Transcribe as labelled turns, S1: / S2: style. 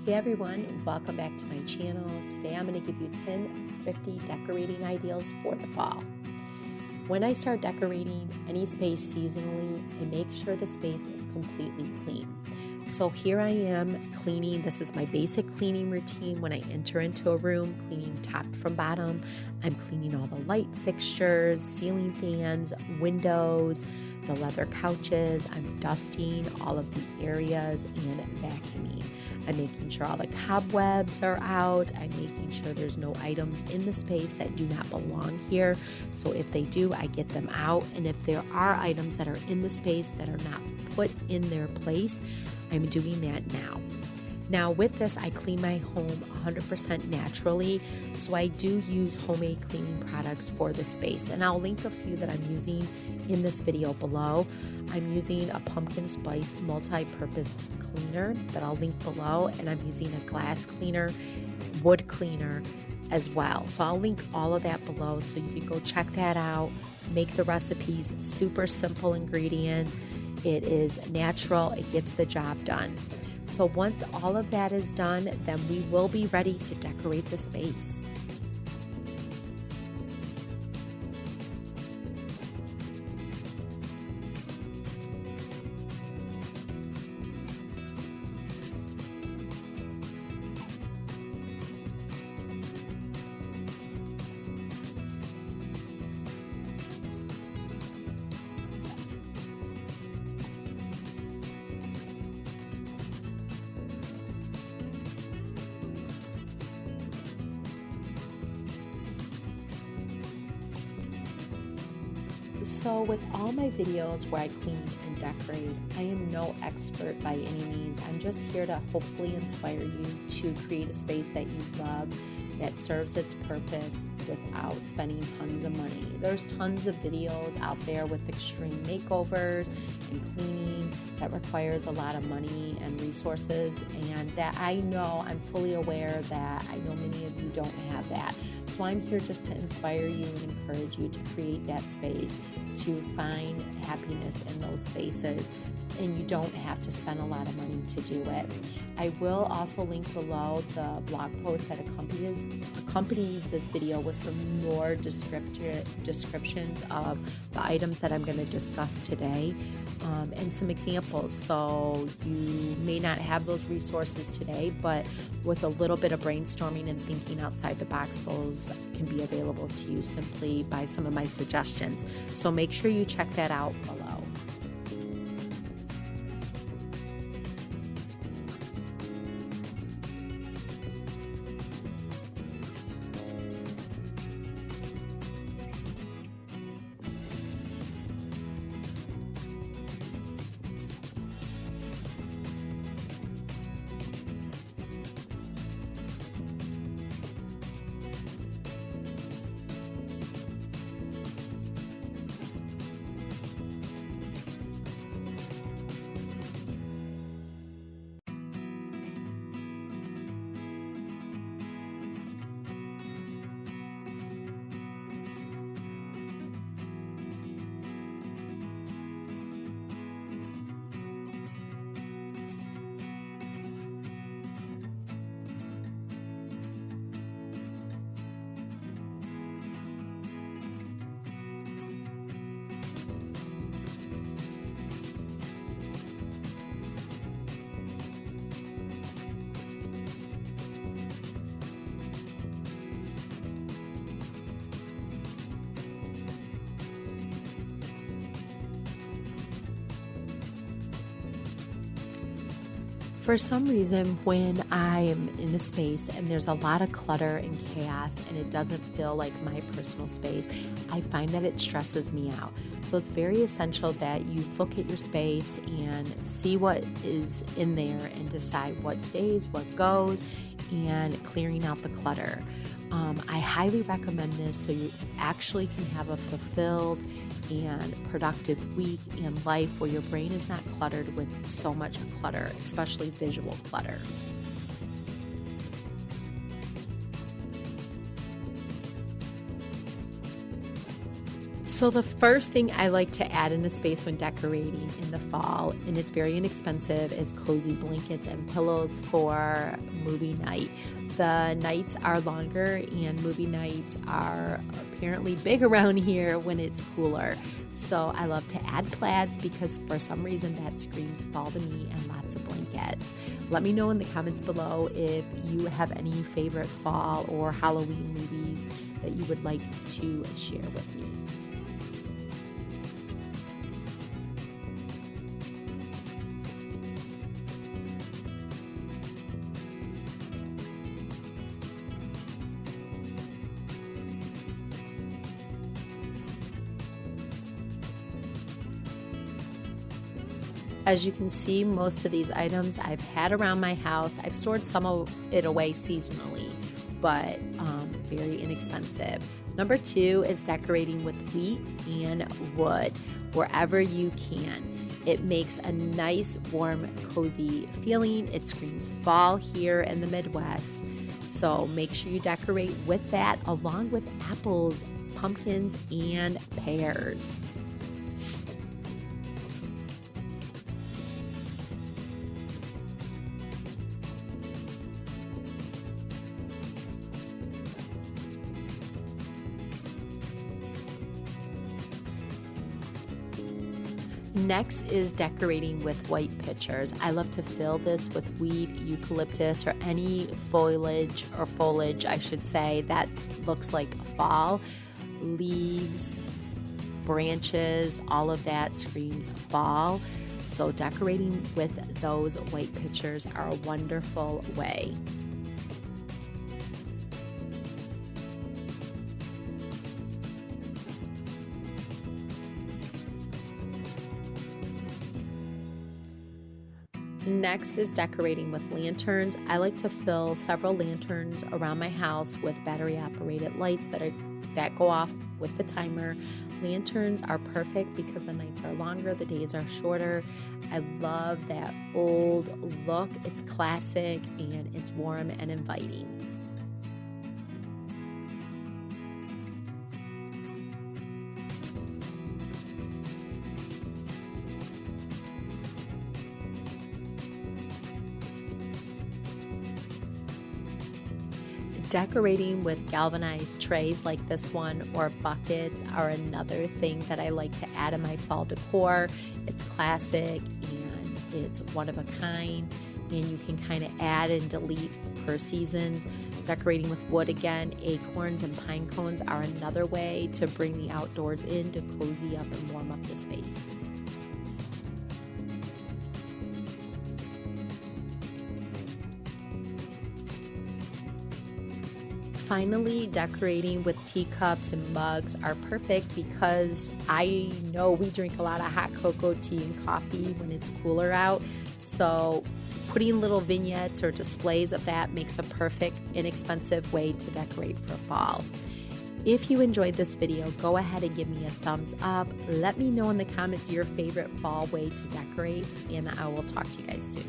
S1: Hey everyone, welcome back to my channel. Today I'm going to give you 10 thrifty decorating ideas for the fall. When I start decorating any space seasonally, I make sure the space is completely clean. So here I am cleaning. This is my basic cleaning routine when I enter into a room, cleaning top from bottom. I'm cleaning all the light fixtures, ceiling fans, windows, the leather couches. I'm dusting all of the areas and vacuuming. I'm making sure all the cobwebs are out. I'm making sure there's no items in the space that do not belong here. So if they do, I get them out. And if there are items that are in the space that are not put in their place, I'm doing that now. Now with this, I clean my home 100% naturally, so I do use homemade cleaning products for the space, and I'll link a few that I'm using in this video below. I'm using a pumpkin spice multi-purpose cleaner that I'll link below, and I'm using a glass cleaner, wood cleaner as well. So I'll link all of that below so you can go check that out, make the recipes, super simple ingredients. It is natural, it gets the job done. So once all of that is done, then we will be ready to decorate the space. So with all my videos where I clean and decorate, I am no expert by any means. I'm just here to hopefully inspire you to create a space that you love, that serves its purpose without spending tons of money. There's tons of videos out there with extreme makeovers and cleaning that requires a lot of money and resources, and that I know, I'm fully aware that I know many of you don't have that. So I'm here just to inspire you and encourage you to create that space, to find happiness in those spaces, and you don't have to spend a lot of money to do it. I will also link below the blog post that accompanies this video with some more descriptions of the items that I'm going to discuss today, and some examples. So you may not have those resources today, but with a little bit of brainstorming and thinking outside the box, those can be available to you simply by some of my suggestions. So make sure you check that out below. For some reason, when I am in a space and there's a lot of clutter and chaos and it doesn't feel like my personal space, I find that it stresses me out. So it's very essential that you look at your space and see what is in there and decide what stays, what goes, and clearing out the clutter. I highly recommend this so you actually can have a fulfilled and productive week and life where your brain is not cluttered with so much clutter, especially visual clutter. So the first thing I like to add in a space when decorating in the fall, and it's very inexpensive, is cozy blankets and pillows for movie night. The nights are longer and movie nights are apparently big around here when it's cooler. So I love to add plaids because for some reason that screams fall to me, and lots of blankets. Let me know in the comments below if you have any favorite fall or Halloween movies that you would like to share with me. As you can see, most of these items I've had around my house. I've stored some of it away seasonally, but very inexpensive. Number 2 is decorating with wheat and wood wherever you can. It makes a nice, warm, cozy feeling. It screams fall here in the Midwest. So make sure you decorate with that along with apples, pumpkins, and pears. Next is decorating with white pitchers. I love to fill this with weed, eucalyptus, or any foliage, I should say, that looks like fall. Leaves, branches, all of that screams fall. So decorating with those white pitchers are a wonderful way. Next is decorating with lanterns. I like to fill several lanterns around my house with battery operated lights that go off with the timer. Lanterns are perfect because the nights are longer, the days are shorter. I love that old look. It's classic and it's warm and inviting. Decorating with galvanized trays like this one or buckets are another thing that I like to add in my fall decor. It's classic and it's one of a kind, and you can kind of add and delete per seasons. Decorating with wood again, acorns and pine cones are another way to bring the outdoors in to cozy up and warm up the space. Finally, decorating with teacups and mugs are perfect because I know we drink a lot of hot cocoa, tea, and coffee when it's cooler out. So putting little vignettes or displays of that makes a perfect, inexpensive way to decorate for fall. If you enjoyed this video, go ahead and give me a thumbs up. Let me know in the comments your favorite fall way to decorate, and I will talk to you guys soon.